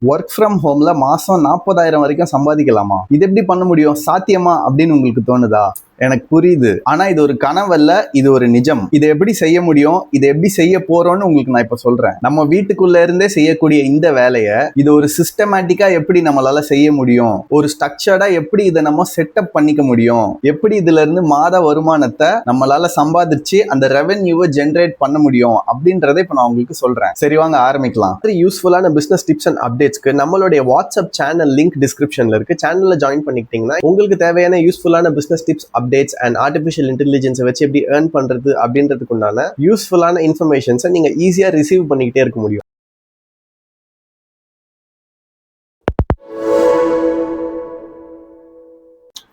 Work from ஹோம்ல மாசம் 40,000 வரைக்கும் சம்பாதிக்கலாமா? இது எப்படி பண்ண முடியும்? சாத்தியமா அப்படின்னு உங்களுக்கு தோணுதா? எனக்கு புரியுது. ஆனா இது ஒரு கனவல்ல, இது ஒரு நிஜம். இதை எப்படி செய்ய முடியும், இதை எப்படி செய்ய போறோம்னு உங்களுக்கு நான் இப்ப சொல்றேன். நம்ம வீட்டுக்குள்ள இருந்தே செய்யக்கூடிய இந்த வேலையை இது ஒரு சிஸ்டமேட்டிக்கா எப்படி நம்மளால செய்ய முடியும், ஒரு ஸ்ட்ரக்சர்டா எப்படி இதை நம்ம செட்டப் பண்ணிக்க முடியும், எப்படி இதுல இருந்து மாத வருமானத்தை நம்மளால சம்பாதிச்சு அந்த ரெவென்யூவை ஜென்ரேட் பண்ண முடியும் அப்படின்றத இப்ப நான் உங்களுக்கு சொல்றேன். சரி, வாங்க ஆரம்பிக்கலாம். யூஸ்ஃபுல்லான பிசினஸ் டிப்ஸ் அண்ட் அப்டேட்ஸ்க்கு நம்மளுடைய வாட்ஸ்அப் சேனல் லிங்க் டிஸ்கிரிப்ஷன்ல இருக்கு. சேனல்ல ஜாயின் பண்ணிக்கிட்டீங்கன்னா உங்களுக்கு தேவையான யூஸ்ஃபுல்லான business tips, updates and artificial இன்டெலிஜென்ஸை வச்சு எப்படி ஏர்ன் பண்றது அப்படின்றதுக்குண்டான யூஸ்ஃபுல்லான இன்ஃபர்மேஷன்ஸை நீங்க ஈஸியா ரிசீவ் பண்ணிக்கிட்டே இருக்க முடியும்.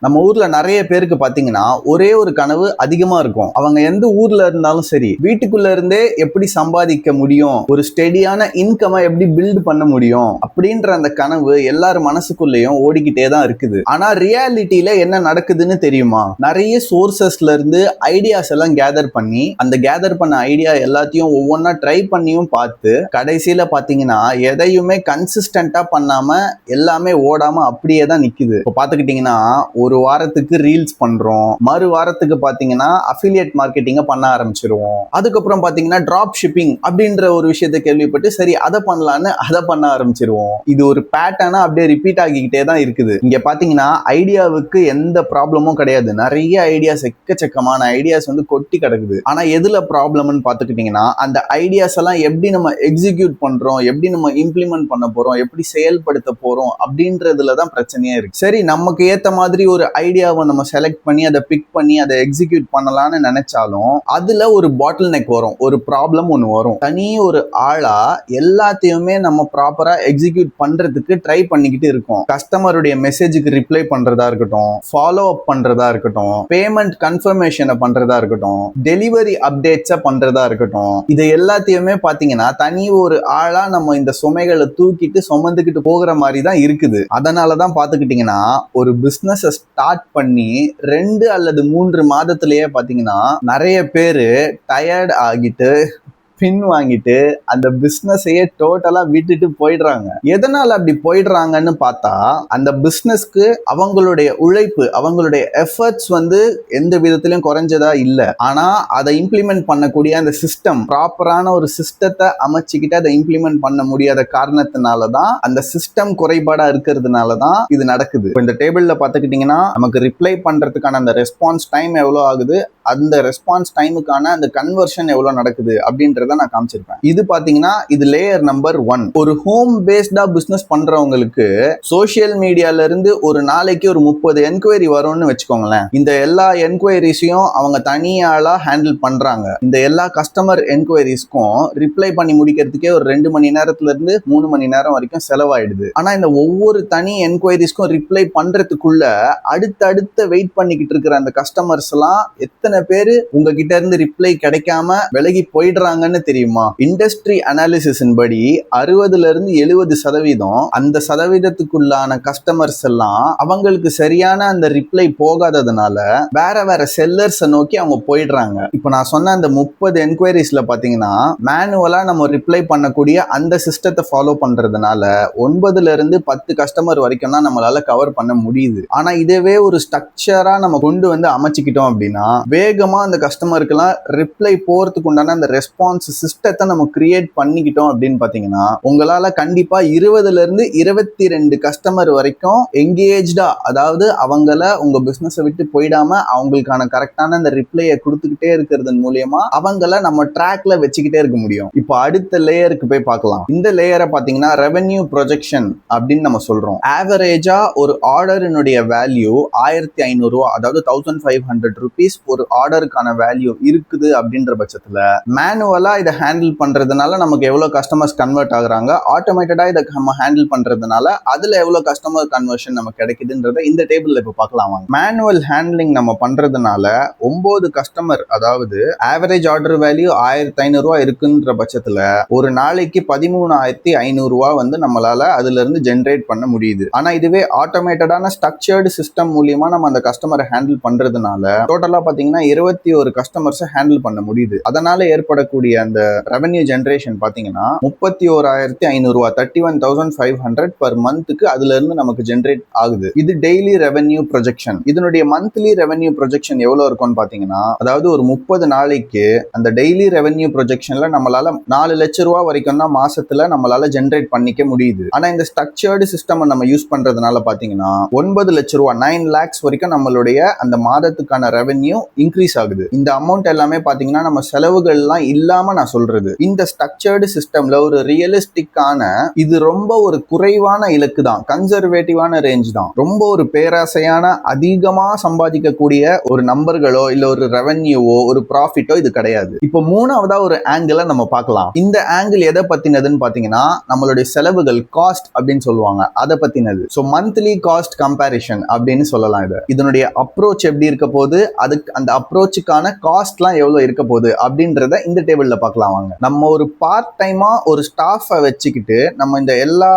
நம்ம ஊர்ல நிறைய பேருக்கு பாத்தீங்கன்னா ஒரே ஒரு கனவு அதிகமா இருக்கும். அவங்க எந்த ஊர்ல இருந்தாலும் சரி, வீட்டுக்குள்ள இருந்தே எப்படி சம்பாதிக்க முடியும், ஒரு ஸ்டெடியான இன்கமை எப்படி பில்ட் பண்ண முடியும் அப்படின்ற அந்த கனவு எல்லாரும் மனசுக்குள்ளேயும் ஓடிக்கிட்டே தான் இருக்குது. ஆனா ரியாலிட்டியில என்ன நடக்குதுன்னு தெரியுமா? நிறைய சோர்சஸ்ல இருந்து ஐடியாஸ் எல்லாம் கேதர் பண்ணி, அந்த கேதர் பண்ண ஐடியா எல்லாத்தையும் ஒவ்வொன்னா ட்ரை பண்ணியும் பார்த்து கடைசியில பாத்தீங்கன்னா எதையுமே கன்சிஸ்டன்டா பண்ணாம எல்லாமே ஓடாம அப்படியே தான் நிக்குது. இப்போ பாத்துக்கிட்டீங்கன்னா ஒரு வாரத்துக்கு ரீல்ஸ் பண்றோம், மறு வாரத்துக்கு பாத்தீங்கன்னா அஃபிலியேட் மார்க்கெட்டிங்க பண்ண ஆரம்பிச்சிருவோம். அதுக்கப்புறம் பாத்தீங்கன்னா டிராப் ஷிப்பிங் அப்படின்ற ஒரு விஷயத்தை கேள்விப்பட்டு சரி அதை பண்ணலான்னு அதை பண்ண ஆரம்பிச்சிருவோம். இது ஒரு பேட்டர்னா அப்படியே ரிப்பீட் ஆகிக்கிட்டே தான் இருக்குது. இங்க பாத்தீங்கன்னா ஐடியாவுக்கு எந்த ப்ராப்ளமும் கிடையாது. நிறைய ஐடியாஸ், எக்கச்சக்கமான ஐடியாஸ் வந்து கொட்டி கிடக்குது. ஆனா எதுல ப்ராப்ளம்னு பாத்துக்கிட்டீங்கன்னா அந்த ஐடியாஸ் எல்லாம் எப்படி நம்ம எக்ஸிக்யூட் பண்றோம், எப்படி நம்ம இம்ப்ளிமெண்ட் பண்ண போறோம், எப்படி செயல்படுத்த போறோம் அப்படின்றதுலதான் பிரச்சனையே இருக்கு. சரி, நமக்கு ஏத்த மாதிரி ஒரு ஐடியாவை நம்ம செலக்ட் பண்ணி அதை பிக் பண்ணி அதை எக்ஸிக்யூட் பண்ணலாம்னு நினைச்சாலும் அதுல ஒரு பாட்டில் நெக் வரும், ஒரு ப்ராப்ளம் ஒன்று வரும். தனி ஒரு ஆளா எல்லாத்தையுமே நம்ம ப்ராப்பரா எக்ஸிக்யூட் பண்றதுக்கு ட்ரை பண்ணிக்கிட்டு இருக்கோம். கஸ்டமருடைய மெசேஜுக்கு ரிப்ளை பண்றதா இருக்கட்டும், ஃபாலோ அப் பண்றதா இருக்கட்டும், பேமெண்ட் கன்ஃபர்மேஷனை பண்றதா இருக்கட்டும், டெலிவரி அப்டேட்ஸை பண்றதா இருக்கட்டும், இதை எல்லாத்தையுமே பாத்தீங்கன்னா தனி ஒரு ஆளா நம்ம இந்த சுமைகளை தூக்கிட்டு சுமந்துக்கிட்டு போகிற மாதிரி தான் இருக்குது. அதனாலதான் பாத்துக்கிட்டீங்கன்னா ஒரு பிசினஸ் ஸ்டார்ட் பண்ணி 2 அல்லது 3 மாதத்திலேயே பாத்தீங்கன்னா நிறைய பேரு டயர்ட் ஆகிட்டு பின் வாங்கிட்டு அந்த பிசினஸையே டோட்டலா விட்டுட்டு போயிடுறாங்க. எதனால அப்படி போயிடுறாங்கன்னு பார்த்தா அந்த பிசினஸ்க்கு அவங்களுடைய உழைப்பு, அவங்களுடைய எஃபர்ட்ஸ் வந்து எந்த விதத்திலையும் குறைஞ்சதா இல்லை. ஆனா அதை இம்ப்ளிமெண்ட் பண்ணக்கூடிய அந்த சிஸ்டம், ப்ராப்பரான ஒரு சிஸ்டத்தை அமைச்சுக்கிட்டு அதை இம்ப்ளிமெண்ட் பண்ண முடியாத காரணத்தினால தான், அந்த சிஸ்டம் குறைபாடா இருக்கிறதுனால தான் இது நடக்குது. இப்போ இந்த டேபிள்ல பார்த்துக்கிட்டீங்கன்னா நமக்கு ரிப்ளை பண்றதுக்கான அந்த ரெஸ்பான்ஸ் டைம் எவ்வளோ ஆகுது, அந்த ரெஸ்பான்ஸ் டைமுக்கான அந்த கன்வர்ஷன் எவ்வளோ நடக்குது அப்படின்ற நான் காமிச்சிருப்பேன். இது பாத்தீங்கன்னா இது லேயர் நம்பர் 1. ஒரு ஹோம் பேஸ்டா பிசினஸ் பண்றவங்களுக்கு சோசியல் மீடியால இருந்து ஒரு நாளைக்கு ஒரு 30 என்கொயரி வரும்னு வச்சுக்கோங்களேன். இந்த எல்லா என்கொயரிஸையும் அவங்க தனியாளா ஹேண்டில் பண்றாங்க. இந்த எல்லா கஸ்டமர் என்கொயரிஸ்க்கும் ரிப்ளை பண்ணி முடிக்கிறதுக்கே ஒரு 2 மணி நேரத்துல இருந்து 3 மணி நேரம் வரைக்கும் செலவாயிடுது. ஆனா இந்த ஒவ்வொரு தனி என்கொயரிஸ்க்கும் ரிப்ளை பண்றதுக்குள்ள அடுத்தடுத்த வெயிட் பண்ணிக்கிட்டு இருக்கிற அந்த கஸ்டமர்ஸ் எல்லாம் எத்தனை பேரு உங்ககிட்ட இருந்து ரிப்ளை கிடைக்காம விலகி போயிடுறாங்கன்னு தெரியுமா? இண்டஸ்ட்ரி அனாலிசிஸின் படி 60ல இருந்து 70% அந்த சதவீதத்துக்குள்ளான கஸ்டமர்ஸ் எல்லாம் அவங்களுக்கு சரியான அந்த ரிப்ளை போகாததுனால வேற செல்லர்ஸ் நோக்கி அவங்க போயிடுறாங்க. இப்போ நான் சொன்ன அந்த 30 என்கொயரிஸ்ல பாத்தீங்கன்னா மேனுவலா நம்ம ரிப்ளை பண்ணக்கூடிய அந்த சிஸ்டத்தை ஃபாலோ பண்றதுனால 9ல இருந்து 10 கஸ்டமர் வரைக்கும் தான் நம்மளால கவர் பண்ண முடியுது. ஆனா இதுவே ஒரு ஸ்ட்ரக்சரா நம்ம கொண்டு வந்து அமைச்சுக்கிட்டோம் அப்படின்னா வேகமா அந்த கஸ்டமருக்கு எல்லாம் ரிப்ளை போறதுக்கு உண்டான அந்த ரெஸ்பான்ஸ் சிஸ்டத்தை நம்ம கிரியேட் பண்ணிக்கிட்டோம் அப்படின்னு பாத்தீங்கன்னா உங்களால கண்டிப்பா 20ல இருந்து 22 கஸ்டமர் வரைக்கும் எங்கேஜ்டா, அதாவது அவங்கள உங்க பிசினஸை விட்டு போயிடாம அவங்களுக்கான கரெக்டான அந்த ரிப்ளையை கொடுத்துக்கிட்டே இருக்கிறது மூலியமா அவங்கள நம்ம ட்ராக்ல வச்சுக்கிட்டே இருக்க முடியும். இப்போ அடுத்த லேயருக்கு போய் பார்க்கலாம். இந்த லேயரை பாத்தீங்கன்னா ரெவென்யூ ப்ரொஜெக்ஷன் அப்படின்னு நம்ம சொல்றோம். ஆவரேஜா ஒரு ஆர்டரினுடைய வேல்யூ 1500 ரூபா, அதாவது 1500 rupees ஒரு ஆர்டருக்கான வேல்யூ இருக்குது அப்படின்ற பட்சத்துல மேனுவலா இதை ஹேண்டில் பண்றதுனால நமக்கு எவ்வளவு கஸ்டமர்ஸ் கன்வெர்ட் ஆகுறாங்க, ஆட்டோமேட்டடா இதை நம்ம ஹேண்டில் பண்றதுனால அதுல எவ்வளவு கஸ்டமர் கன்வர்ஷன் நமக்கு கிடைக்குதுன்றத இந்த டேபிள்ல இப்ப பார்க்கலாம். மேனுவல் ஹேண்ட்லிங் நம்ம பண்றதுனால 9 கஸ்டமர், அதாவது ஆவரேஜ் ஆர்டர் வேல்யூ 1500 ரூபாய் இருக்குன்ற பட்சத்துல ஒரு நாளைக்கு 13,500 ரூபாய் வந்து நம்மளால அதுல இருந்து ஜென்ரேட் பண்ண முடியுது. ஆனா இதுவே ஆட்டோமேட்டடான ஸ்ட்ரக்சர்டு சிஸ்டம் மூலியமா நம்ம அந்த கஸ்டமரை ஹேண்டில் பண்றதுனால டோட்டலா பாத்தீங்கன்னா 21 கஸ்டமர்ஸை ஹேண்டில் பண்ண முடியுது. அதனால ஏற்படக்கூடிய அந்த ரெவன்யூ ஜென்ரேஷன் பாத்தீங்கன்னா 31,500 ரூபா 31,500 பர் மந்த்துக்கு அதுல இருந்து நமக்கு ஜென்ரேட் ஆகுது. இது டெய்லி ரெவன்யூ ப்ரொஜெக்ஷன். இதனுடைய மந்த்லி ரெவன்யூ ப்ரொஜெக்ஷன் எவ்வளவு இருக்கும்னு பாத்தீங்கன்னா, அதாவது ஒரு 30 நாளைக்கு அந்த டெய்லி ரெவன்யூ ப்ரொஜெக்ஷன்ல நம்மளால 4 லட்சம் ரூபா வரைக்கும் தான் மாசத்துல நம்மளால ஜென்ரேட் பண்ணிக்க முடியுது. ஆனா இந்த ஸ்ட்ரக்சர்டு சிஸ்டம் நம்ம யூஸ் பண்றதுனால பாத்தீங்கன்னா 9 லட்சம் ரூபா 9 lakhs வரைக்கும் நம்மளுடைய அந்த மாதத்துக்கான ரெவன்யூ இன்க்ரீஸ் ஆகுது. இந்த அமௌண்ட் எல்லாமே பாத்தீங்கன்னா நம்ம செலவுகள் எல்லாம் இல்லாம நான் சொல்றது. இந்த ஸ்ட்ரக்சர்டு சிஸ்டம்ல ஒரு ரியலிஸ்டிக்கான, இது ரொம்ப ஒரு குறைவான இலக்கு தான், கன்சர்வேட்டிவான ரேஞ்ச் தான். ரொம்ப ஒரு பேராசையான அதிகமா சம்பாதிக்கக்கூடிய ஒரு நம்பர்களோ இல்ல ஒரு ரெவன்யூவோ ஒரு ப்ராஃபிட்டோ இது கிடையாது. இப்போ மூணாவதா ஒரு ஆங்கிள நம்ம பார்க்கலாம். இந்த ஆங்கிள் எதை பத்தினதுன்னு பாத்தீங்கன்னா நம்மளுடைய செலவுகள், காஸ்ட் அப்படின்னு சொல்லுவாங்க, அதை பத்தினது. ஸோ மந்த்லி காஸ்ட் கம்பேரிஷன் அப்படின்னு சொல்லலாம். இதனுடைய அப்ரோச் எப்படி இருக்க போகுது, அதுக்கு அந்த அப்ரோச்சுக்கான காஸ்ட்லாம் எவ்வளவு இருக்க போகுது அப்படின்றத இந்த டேபிள்ல பார்க்கலாம் வாங்க. நம்ம ஒரு பார்ட் டைமா ஒரு ஸ்டாஃபை வச்சுக்கிட்டு நம்ம இந்த எல்லா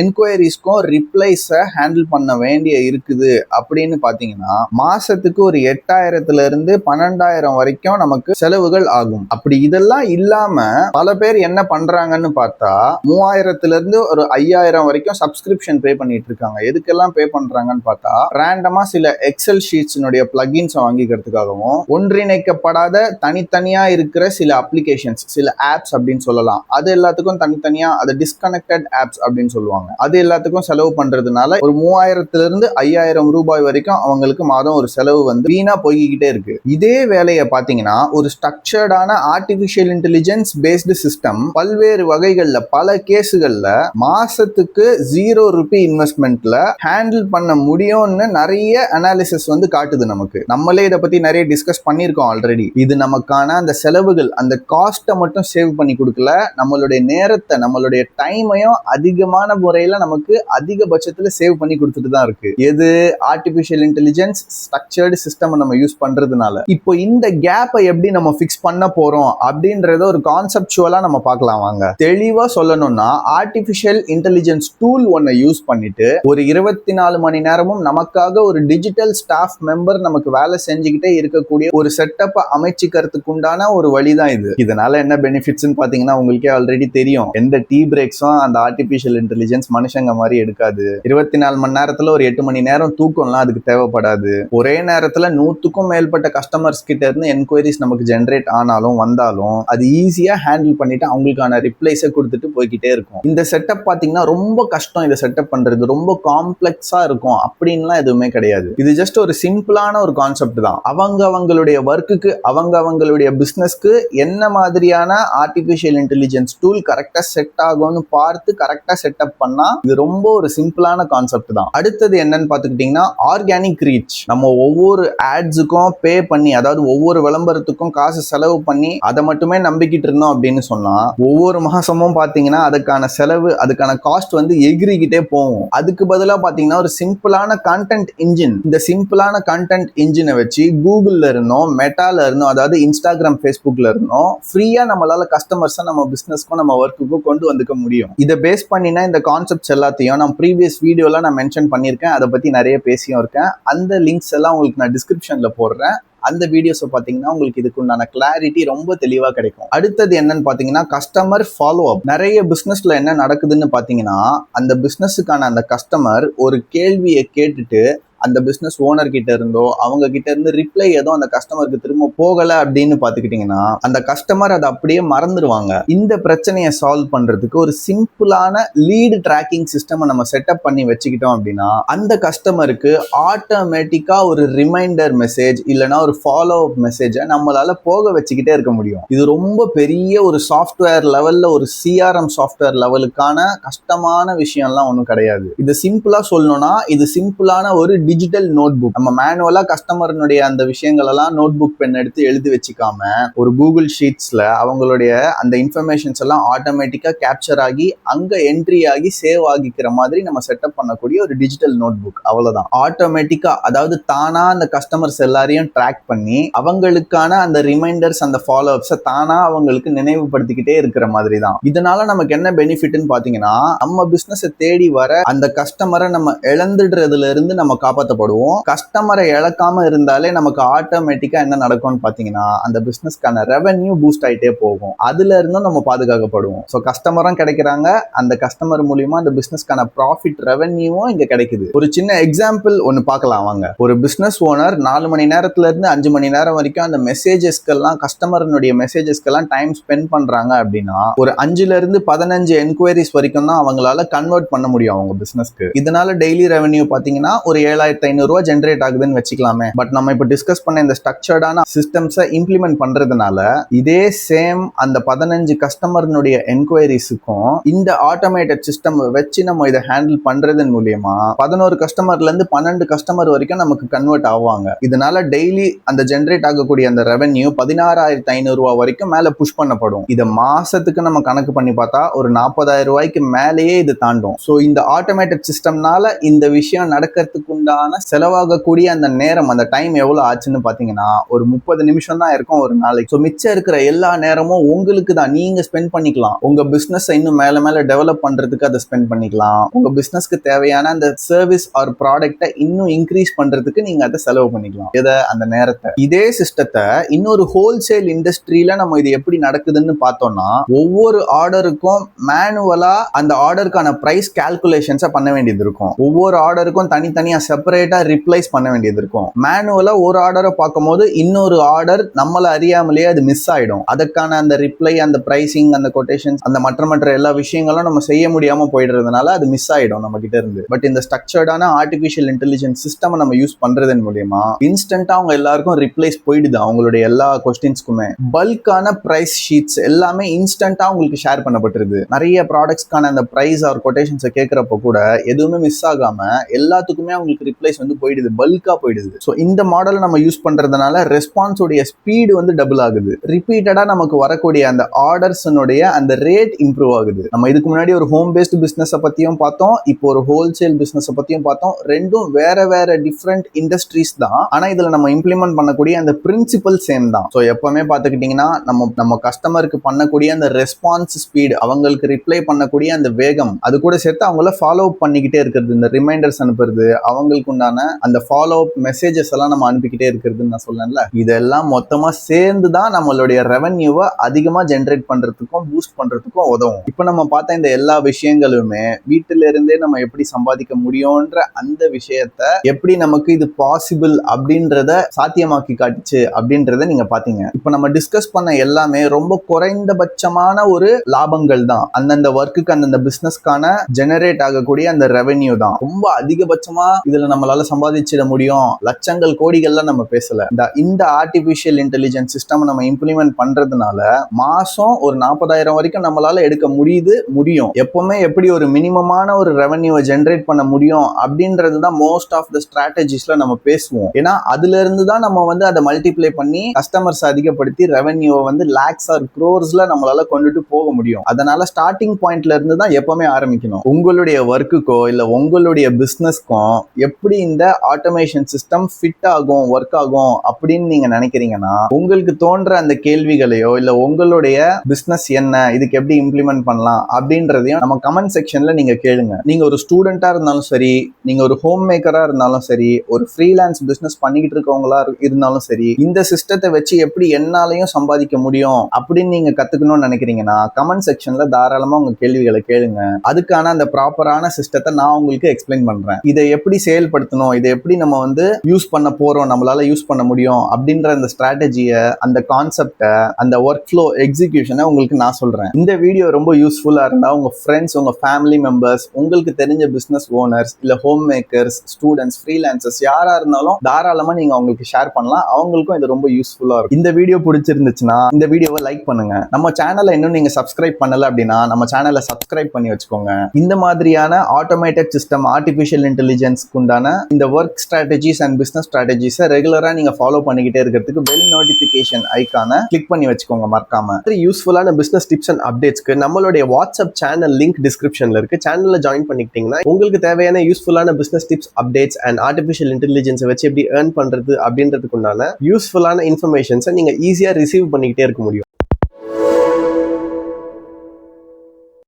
என்கொயரிஸ்க்கும் ரிப்ளைஸை ஹேண்டில் பண்ண வேண்டிய இருக்குது அப்படின்னு பாத்தீங்கன்னா மாசத்துக்கு ஒரு 8,000 இருந்து 12,000 வரைக்கும் நமக்கு செலவுகள் ஆகும். அப்படி இதெல்லாம் இல்லாம பல பேர் என்ன பண்றாங்கன்னு பார்த்தா 3,000 இருந்து ஒரு 5,000 வரைக்கும் சப்ஸ்கிரிப்ஷன் பே பண்ணிட்டு இருக்காங்க. எதுக்கெல்லாம் பே பண்றாங்கன்னு பார்த்தா ரேண்டமா சில எக்ஸல் ஷீட்ஸ்னுடைய பிளகின்ஸ் வாங்கிக்கிறதுக்காகவும், ஒன்றிணைக்கப்படாத தனித்தனியா இருக்கிற சில அப்ளிகேஷன்ஸ், சில ஆப்ஸ் அப்படின்னு சொல்லலாம், அது எல்லாத்துக்கும் தனித்தனியா அது டிஸ்கனெக்டட் ஆப்ஸ் அப்படின்னு சொல்லுவாங்க, அது எல்லாத்துக்கும் செலவு பண்றதுனால ஒரு 3,000 இருந்து 5,000 ரூபாய் வரைக்கும் அவங்களுக்கு மாதம் ஒரு செலவு வந்து வீணா போய்கிட்டே இருக்கு. இதே வேலையை பாத்தீங்கன்னா ஒரு ஸ்ட்ரக்சர்டான ஆர்டிபிஷியல் இன்டெலிஜென்ஸ் பேஸ்டு சிஸ்டம் பல்வேறு வகைகள்ல பல கேஸுகள்ல மாசத்துக்கு 0 ரூபி இன்வெஸ்ட்மெண்ட்ல ஹேண்டில் பண்ண முடியும்னு நிறைய அனாலிசிஸ் வந்து காட்டுது நமக்கு. நம்மளே இதை பத்தி நிறைய டிஸ்கஸ் பண்ணியிருக்கோம் ஆல்ரெடி. இது நமக்கான அந்த செலவுகள், அந்த காஸ்ட்டை மட்டும் சேவ் பண்ணி கொடுக்கல, நம்மளுடைய நேரத்தை, நம்மளுடைய டைமையும் அதிகமான முறையில நமக்கு அதிகபட்சத்துல சேவ் பண்ணி கொடுத்துட்டு தான் இருக்கு. எது? ஆர்டிபிஷியல் இன்டெலிஜென்ஸ் ஸ்ட்ரக்சர்டு சிஸ்டம் நம்ம யூஸ் பண்றதுனால. இப்போ இந்த கேப்பை எப்படி நம்ம ஃபிக்ஸ் பண்ண போறோம் அப்படின்றத ஒரு கான்செப்சுவலா நம்ம பார்க்கலாம் வாங்க. தெளிவா சொல்லணும்னா ஆர்டிபிஷியல் இன்டெலிஜென்ஸ் டூல் ஒன்னை யூஸ் பண்ணிட்டு ஒரு 24 மணி நேரமும் நமக்காக ஒரு டிஜிட்டல் ஸ்டாஃப் மெம்பர் நமக்கு வேலை செஞ்சுக்கிட்டே இருக்கக்கூடிய ஒரு செட்டப்பை அமைச்சிக்கிறதுக்கு உண்டான ஒரு வழிதான் இது. இதனால என்ன பெனிஃபிட்ஸ்ன்னு பாத்தீங்கன்னா உங்களுக்கே ஆல்ரெடி தெரியும். எந்த டீ பிரேக்ஸும் அந்த ஆர்டிபிஷியல் இன்டெலிஜென்ஸ் மனுஷங்க மாதிரி எடுக்காது. 24 மணி நேரத்துல ஒரு 8 மணி நேரம் தூக்கம்லாம் அதுக்கு தேவைப்படாது. ஒரே நேரத்துல 100க்கும் மேற்பட்ட கஸ்டமர்ஸ் கிட்ட இருந்து என்கொயரிஸ் நமக்கு ஜென்ரேட் ஆனாலும் வந்தாலும் அது ஈஸியா ஹேண்டில் பண்ணிட்டு அவங்களுக்கான ரிப்ளைஸை கொடுத்துட்டு போய்கிட்டே இருக்கும். இந்த செட்டப் பாத்தீங்கன்னா ரொம்ப கஷ்டம். இதை செட்டப் பண்றது ரொம்ப காம்ப்ளெக்ஸா இருக்கும் அப்படின்லாம் எதுவுமே கிடையாது. இது ஜஸ்ட் ஒரு சிம்பிளான ஒரு கான்செப்ட் தான். அவங்களுடைய ஒர்க்குக்கு, அவங்களுடைய பிசினஸ்க்கு என்ன மாதிரியான ஆர்டிபிஷியல் இன்டெலிஜென்ஸ் டூல் கரெக்டா செட் ஆகும்னு பார்த்து கரெக்டா செட்டப் பண்ணா இது ரொம்ப ஒரு சிம்பிளான கான்செப்ட் தான். அடுத்தது என்னன்னு பாத்துக்கிட்டீங்கன்னா ஆர்கானிக் ரீச். நம்ம ஒவ்வொரு ஆட்ஸுக்கும் பே பண்ணி, அதாவது ஒவ்வொரு விளம்பரத்துக்கும் காசு செலவு பண்ணி அதை மட்டுமே நம்பிக்கிட்டு இருந்தோம் அப்படின்னு சொன்னா ஒவ்வொரு மாசமும் பாத்தீங்கன்னா அதுக்கான செலவு, அதுக்கான காஸ்ட் வந்து எகிரிக்கிட்டே போகும். அதுக்கு பதிலாக பாத்தீங்கன்னா ஒரு சிம்பிளான கண்டென்ட் இன்ஜின், இந்த சிம்பிளான கண்டென்ட் இன்ஜினை வச்சு கூகுள்ல இருந்தோம், மெட்டால இருந்தோம், அதாவது இன்ஸ்டாகிராம், ஃபேஸ்புக்ல இருந்தோம் ஃப்ரீயா நம்மளால கஸ்டமர்ஸை நம்ம பிசினஸ்க்கும் நம்ம ஒர்க்குக்கும் கொண்டு வந்துக்க முடியும். இதை பேஸ் பண்ணினா இந்த கான்செப்ட்ஸ் எல்லாத்தையும் நான் ப்ரீவியஸ் வீடியோல நான் மென்ஷன் பண்ணியிருக்கேன். அதை பத்தி நிறைய பேசியும் இருக்கேன். அந்த லிங்க்ஸ் எல்லாம் உங்களுக்கு நான் டிஸ்கிரிப்ஷன்ல போடுறேன். அந்த வீடியோஸை பார்த்தீங்கன்னா உங்களுக்கு இதுக்குண்டான கிளாரிட்டி ரொம்ப தெளிவாக கிடைக்கும். அடுத்தது என்னன்னு பார்த்தீங்கன்னா கஸ்டமர் ஃபாலோ அப். நிறைய பிஸ்னஸ்ல என்ன நடக்குதுன்னு பார்த்தீங்கன்னா அந்த பிஸ்னஸுக்கான அந்த கஸ்டமர் ஒரு கேள்வியை கேட்டுட்டு அந்த பிசினஸ் ஓனர் கிட்ட இருந்தோ அவங்க கிட்ட இருந்து ரிப்ளை ஏதோ அந்த கஸ்டமருக்கு திரும்ப போகல அப்படின்னு பாத்துக்கிட்டீங்கன்னா அந்த கஸ்டமர் அதை அப்படியே மறந்துடுவாங்க. இந்த பிரச்சனையை சால்வ் பண்றதுக்கு ஒரு சிம்பிளான லீடு ட்ராக்கிங் சிஸ்டம் நம்ம செட்டப் பண்ணி வச்சுக்கிட்டோம் அப்படின்னா அந்த கஸ்டமருக்கு ஆட்டோமேட்டிக்கா ஒரு ரிமைண்டர் மெசேஜ் இல்லைன்னா ஒரு ஃபாலோ அப் மெசேஜை நம்மளால போக வச்சுக்கிட்டே இருக்க முடியும். இது ரொம்ப பெரிய ஒரு சாஃப்ட்வேர் லெவல்ல, ஒரு சிஆர்எம் சாஃப்ட்வேர் லெவலுக்கான கஷ்டமான விஷயம்லாம் ஒன்றும் கிடையாது. இது சிம்பிளா சொல்லணும்னா இது சிம்பிளான ஒரு டிஜிட்டல் நோட் புக். நம்ம மேனுவலா கஸ்டமர்னுடைய அந்த விஷயங்கள் எல்லாம் நோட் புக் பென் எடுத்து எழுதி வச்சுக்காம ஒரு கூகுள் ஷீட்ஸ்ல அவங்களுடைய அந்த இன்ஃபர்மேஷன்ஸ் எல்லாம் ஆட்டோமேட்டிக்கா கேப்சர் ஆகி அங்க என்ட்ரி ஆகி சேவ் ஆகிக்கிற மாதிரி நம்ம செட்டப் பண்ணக்கூடிய ஒரு டிஜிட்டல் நோட் புக். அவ்வளவுதான். ஆட்டோமேட்டிக்கா, அதாவது தானா அந்த கஸ்டமர்ஸ் எல்லாரையும் ட்ராக் பண்ணி அவங்களுக்கான அந்த ரிமைண்டர்ஸ், அந்த ஃபாலோ அப்ஸை தானா அவங்களுக்கு நினைவுபடுத்திக்கிட்டே இருக்கிற மாதிரி தான். இதனால நமக்கு என்ன பெனிஃபிட்னு பாத்தீங்கன்னா நம்ம பிசினஸை தேடி வர அந்த கஸ்டமரை நம்ம இழந்துடுறதுல இருந்து நம்ம காப்பாற்றப்படுவோம். கஸ்டமரை இழக்காம இருந்தாலே நமக்கு ஆட்டோமேட்டிக்கா என்ன நடக்கும்னு பாத்தீங்கன்னா அந்த பிசினஸ்க்கான ரெவென்யூ பூஸ்ட் ஆயிட்டே போகும். அதுல இருந்தும் நம்ம பாதுகாக்கப்படுவோம். ஸோ கஸ்டமரும் கிடைக்கிறாங்க, அந்த கஸ்டமர் மூலியமா அந்த பிசினஸ்க்கான ப்ராஃபிட் ரெவென்யூவும் இங்க கிடைக்குது. ஒரு சின்ன எக்ஸாம்பிள் ஒன்னு பார்க்கலாம் வாங்க. ஒரு பிசினஸ் ஓனர் 4 மணி நேரத்துல இருந்து 5 மணி நேரம் வரைக்கும் அந்த மெசேஜஸ்க்கெல்லாம் கஸ்டமருடைய மெசேஜஸ்க்கெல்லாம் டைம் ஸ்பெண்ட் பண்றாங்க அப்படின்னா ஒரு 5ல இருந்து 15 என்கொயரிஸ் வரைக்கும் தான் அவங்களால கன்வெர்ட் பண்ண முடியும் அவங்க பிசினஸ்க்கு. இதனால டெய்லி ரெவென்யூ பாத்தீங்கன்னா ஒரு 7,500 ரூபாய் ஜென்ரேட் ஆகுதுன்னு வச்சுக்கலாமே. பட் நம்ம இப்ப டிஸ்கஸ் பண்ண இந்த ஸ்ட்ரக்சர்டான சிஸ்டம்ஸை இம்ப்ளிமெண்ட் பண்றதுனால இதே சேம் அந்த 15 கஸ்டமர்னுடைய என்கொயரிஸுக்கும் இந்த ஆட்டோமேட்டட் சிஸ்டம் வச்சு நம்ம இதை ஹேண்டில் பண்றதன் மூலியமா 11 கஸ்டமர்ல இருந்து 12 கஸ்டமர் வரைக்கும் நமக்கு கன்வெர்ட் ஆவாங்க. இதனால டெய்லி அந்த ஜென்ரேட் ஆகக்கூடிய அந்த ரெவென்யூ 16,500 ரூபாய் வரைக்கும் மேல புஷ் பண்ணப்படும். இதை மாசத்துக்கு நம்ம கணக்கு பண்ணி பார்த்தா ஒரு 40,000 ரூபாய்க்கு மேலேயே இது தாண்டும். ஸோ இந்த ஆட்டோமேட்டட் சிஸ்டம்னால இந்த விஷயம் நடக்கிறதுக்கு உண்டான செலவாகக்கூடிய அந்த நேரம், அந்த டைம் எவ்வளவு ஆச்சுன்னு பாத்தீங்கன்னா ஒரு 30 நிமிஷம் தான் இருக்கும் ஒரு நாளைக்கு. ஸோ மிச்சம் இருக்கிற எல்லா நேரமும் உங்களுக்கு தான், நீங்க ஸ்பெண்ட் பண்ணிக்கலாம். உங்க பிசினஸ் இன்னும் மேல மேல டெவலப் பண்றதுக்கு அதை ஸ்பெண்ட் பண்ணிக்கலாம். உங்க பிசினஸ்க்கு தேவையான அந்த சர்வீஸ் ஆர் ப்ராடக்ட்டை இன்னும் இன்க்ரீஸ் பண்றதுக்கு நீங்க அதை செலவு பண்ணிக்கலாம். அந்த நேரத்தை இதே சிஸ்டத்தை இன்னொரு ஹோல்சேல் இண்டஸ்ட்ரியில நம்ம இது எப்படி நடக்குதுன்னு பார்த்தோம்னா ஒவ்வொரு ஆர்டருக்கும் மேனுவலா அந்த ஆர்டருக்கான பிரைஸ் கால்குலேஷன்ஸை பண்ண வேண்டியது இருக்கும். ஒவ்வொரு ஆர்டருக்கும் தனித்தனியா செப்பரேட்டா ரிப்ளைஸ் பண்ண வேண்டியது இருக்கும். மேனுவலா ஒரு ஆர்டரை பார்க்கும்போது இன்னொரு ஆர்டர் நம்மள அறியாமலேயே அது மிஸ் ஆயிடும். அதுக்கான அந்த ரிப்ளை, அந்த பிரைசிங், அந்த கொட்டேஷன்ஸ், அந்த மற்ற எல்லா விஷயங்களும் நம்ம செய்ய முடியாம போயிடுறதுனால அது மிஸ் ஆயிடும் நம்ம கிட்ட இருந்து. பட் இந்த ஸ்ட்ரக்சர்டான ஆர்டிஃபிஷியல் இன்டெலிஜென்ஸ் சிஸ்டம் நம்ம யூஸ் பண்றதன் மூலியமா இன்ஸ்டன்டா அவங்க எல்லாருக்கும் ரிப்ளைஸ் போயிடுது. அவங்களுடைய எல்லா கொஸ்டின்ஸ்க்குமே பல்கான பிரைஸ் ஷீட்ஸ் எல்லாமே இன்ஸ்டன்டா உங்களுக்கு ஷேர் பண்ணப்பட்டிருது. நிறைய ப்ராடக்ட்ஸ்க்கான அந்த பிரைஸ் ஆர் கொட்டேஷன்ஸை கேட்கறப்ப கூட எதுவுமே மிஸ் ஆகாம எல்லாத்துக்குமே அவங்களுக்கு ரிப்ளைஸ் போயிடுது, பல்கா போயிடுது. ஸோ இந்த மாடல் நம்ம யூஸ் பண்றதுனால ரெஸ்பான்ஸ் உடைய ஸ்பீடு டபுள் ஆகுது. ரிப்பீட்டடா நமக்கு வரக்கூடிய அந்த ஆர்டர்ஸ்னுடைய அந்த ரேட் இம்ப்ரூவ் ஆகுது. நம்ம இதுக்கு முன்னாடி ஒரு ஹோம் பேஸ்ட் பிசினஸ் பத்தியும் பார்த்தோம், இப்போ ஒரு ஹோல்சேல் பிசினஸ் பத்தியும் பார்த்தோம். ரெண்டும் வேற வேற டிஃப்ரெண்ட் இண்டஸ்ட்ரீஸ் தான். ஆனா இதுல நம்ம இம்ப்ளிமெண்ட் பண்ணக்கூடிய அந்த பிரின்சிபல் சேம் தான். ஸோ எப்பவுமே பார்த்துக்கிட்டீங்கன்னா நம்ம கஸ்டமருக்கு பண்ணக்கூடிய அந்த ரெஸ்பான்ஸ் ஸ்பீடு, அவங்களுக்கு ரிப்ளை பண்ணக்கூடிய அந்த வேகம், அது கூட சேர்த்து அவங்கள ஃபாலோ அப் பண்ணிக்கிட்டே இருக்கிறது, இந்த ரிமைண்டர்ஸ் அனுப்புறது, அவங்களுக்கு உண்டான அந்த ஃபாலோ அப் மெசேஜஸ் எல்லாம் நம்ம அனுப்பிக்கிட்டே இருக்கிறதுன்னு நான் சொல்லல. இதெல்லாம் மொத்தமா சேர்ந்து தான் நம்மளுடைய ரெவென்யூவை அதிகமா ஜென்ரேட் பண்றதுக்கும் பூஸ்ட் பண்றதுக்கும் உதவும். இப்போ நம்ம பார்த்த இந்த எல்லா விஷயங்களுமே வீட்டில இருந்தே நம்ம எப்படி சம்பாதிக்க முடியும்ன்ற அந்த விஷயத்த எப்படி நமக்கு இது பாசிபிள் அப்படின்றத சாத்தியமாக்கி காட்டுச்சு அப்படின்றத நீங்க பாத்தீங்க. இப்போ நம்ம டிஸ்கஸ் பண்ண எல்லாமே ரொம்ப குறைந்தபட்சமான ஒரு லாபங்கள் தான். அந்தந்த ஒர்க்குக்கு அந்தந்த பிசினஸ்க்கான ஜெனரேட் ஆகக்கூடிய அந்த ரெவென்யூ தான். ரொம்ப அதிகபட்சமா இதுல நம்மளால சம்பாதிச்சிட முடியும், லட்சங்கள் கோடிகள்லாம் நம்ம பேசல. இந்த ஆர்டிபிஷியல் இன்டெலிஜென்ஸ் சிஸ்டம் நம்ம இம்ப்ளிமெண்ட் பண்றதுனால மாசம் ஒரு 40,000 வரைக்கும் நம்மளால எடுக்க முடியும். எப்பவுமே எப்படி ஒரு மினிமமான ஒரு ரெவென்யூவை ஜென்ரேட் பண்ண முடியும் அப்படின்றது தான் மோஸ்ட் ஆஃப் த ஸ்ட்ராட்டஜிஸ்ல நம்ம பேசுவோம். ஏன்னா அதுல இருந்து தான் நம்ம அதை மல்டிப்ளை பண்ணி கஸ்டமர்ஸ் அதிகப்படுத்தி ரெவென்யூவை லேக்ஸ் ஆர் க்ரோர்ஸ்ல நம்மளால கொண்டுட்டு போக முடியும். அதனால ஸ்டார்டிங் பாயிண்ட்ல இருந்து தான் எப்பவுமே ஆரம்பிக்கணும். உங்களுடைய ஒர்க்குக்கோ இல்ல உங்களுடைய பிசினஸ்க்கும் எப்படி இந்த ஆட்டோமேஷன் சிஸ்டம் ஃபிட் ஆகும், ஒர்க் ஆகும் அப்படின்னு நீங்க நினைக்கிறீங்கன்னா உங்களுக்கு தோன்ற அந்த கேள்விகளையோ இல்ல உங்களுடைய பிசினஸ் என்ன, இதுக்கு எப்படி இம்ப்ளிமெண்ட் பண்ணலாம் அப்படின்றதையும் நம்ம கமெண்ட் செக்ஷன்ல நீங்க கேளுங்க. நீங்க ஒரு ஸ்டூடெண்டா இருந்தாலும் சரி, நீங்க ஒரு ஹோம் மேக்கரா இருந்தாலும் சரி, ஒரு ஃப்ரீலான்ஸ் பிசினஸ் பண்ணிக்கிட்டு இருக்கவங்களா இருந்தாலும் சரி, இந்த சிஸ்டத்தை வச்சு எப்படி என்னாலையும் சம்பாதிக்க முடியும் அப்படின்னு நீங்க கத்துக்கணும்னு நினைக்கிறீங்கன்னா கமெண்ட் செக்ஷன்ல தாராளமா உங்க கேள்விகளை கேளுங்க. அதுக்கான அந்த ப்ராப்பரான சிஸ்டத்தை நான் உங்களுக்கு எக்ஸ்பிளைன் பண்றேன். இதை எப்படி செயல்படுத்தணும், இதை எப்படி நம்ம யூஸ் பண்ண போறோம், நம்மளால யூஸ் பண்ண முடியும் அப்படின்ற அந்த ஸ்ட்ராட்டஜியை, அந்த கான்செப்டை, அந்த ஒர்க் ஃப்ளோ எக்ஸிகியூஷனை உங்களுக்கு நான் சொல்றேன். இந்த வீடியோ ரொம்ப யூஸ்ஃபுல்லா இருந்தா உங்க ஃப்ரெண்ட்ஸ், உங்க ஃபேமிலி மெம்பர்ஸ், உங்களுக்கு தெரிஞ்ச பிசினஸ் ஓனர்ஸ் இல்ல ஹோம் மேக்கர்ஸ், ஸ்டூடெண்ட்ஸ், ஃப்ரீலான்சர்ஸ் யாரா இருந்தாலும் தாராளமா நீங்க அவங்களுக்கு ஷேர் பண்ணலாம். அவங்களுக்கும் இது ரொம்ப யூஸ்ஃபுல்லா இருக்கும். இந்த வீடியோ பிடிச்சிருந்துச்சுன்னா இந்த வீடியோவை லைக் பண்ணுங்க. நம்ம சேனலை இன்னும் நீங்க சப்ஸ்கிரைப் பண்ணல அப்படின்னா நம்ம சேனலை சப்ஸ்கிரைப் பண்ணி வச்சுக்கோங்க. இந்த மாதிரியான ஆட்டோமேட்டட் சிஸ்டம், ஆர்டிபிஷியல் இன்டெலிஜென்ஸ் உண்டான இந்த ஒர்க் ஸ்ட்ராட்டஜிஸ் அண்ட் பிசினஸ் ஸ்ட்ராட்டஜிஸை ரெகுலரா நீங்க ஃபாலோ பண்ணிக்கிட்டே இருக்கிறதுக்கு பெல் நோட்டிபிகேஷன் ஐகானை கிளிக் பண்ணி வச்சுக்கோங்க மறக்காம. யூஸ்ஃபுல்லான பிசினஸ் டிப்ஸ் அண்ட் அப்டேட்ஸ்க்கு நம்மளுடைய வாட்ஸ்அப் சேனல் லிங்க் டிஸ்கிரிப்ஷன்ல இருக்கு. சேனல்ல ஜாயின் பண்ணிக்கிட்டீங்கன்னா உங்களுக்கு தேவையான யூஸ்ஃபுல்லான business tips, updates and artificial இன்டெலிஜென்ஸை வச்சு எப்படி ஏர்ன் பண்றது அப்படின்றதுக்குண்டான யூஸ்ஃபுல்லான இன்ஃபர்மேஷன்ஸை நீங்க ஈஸியா ரிசீவ் பண்ணிக்கிட்டே இருக்க முடியும்.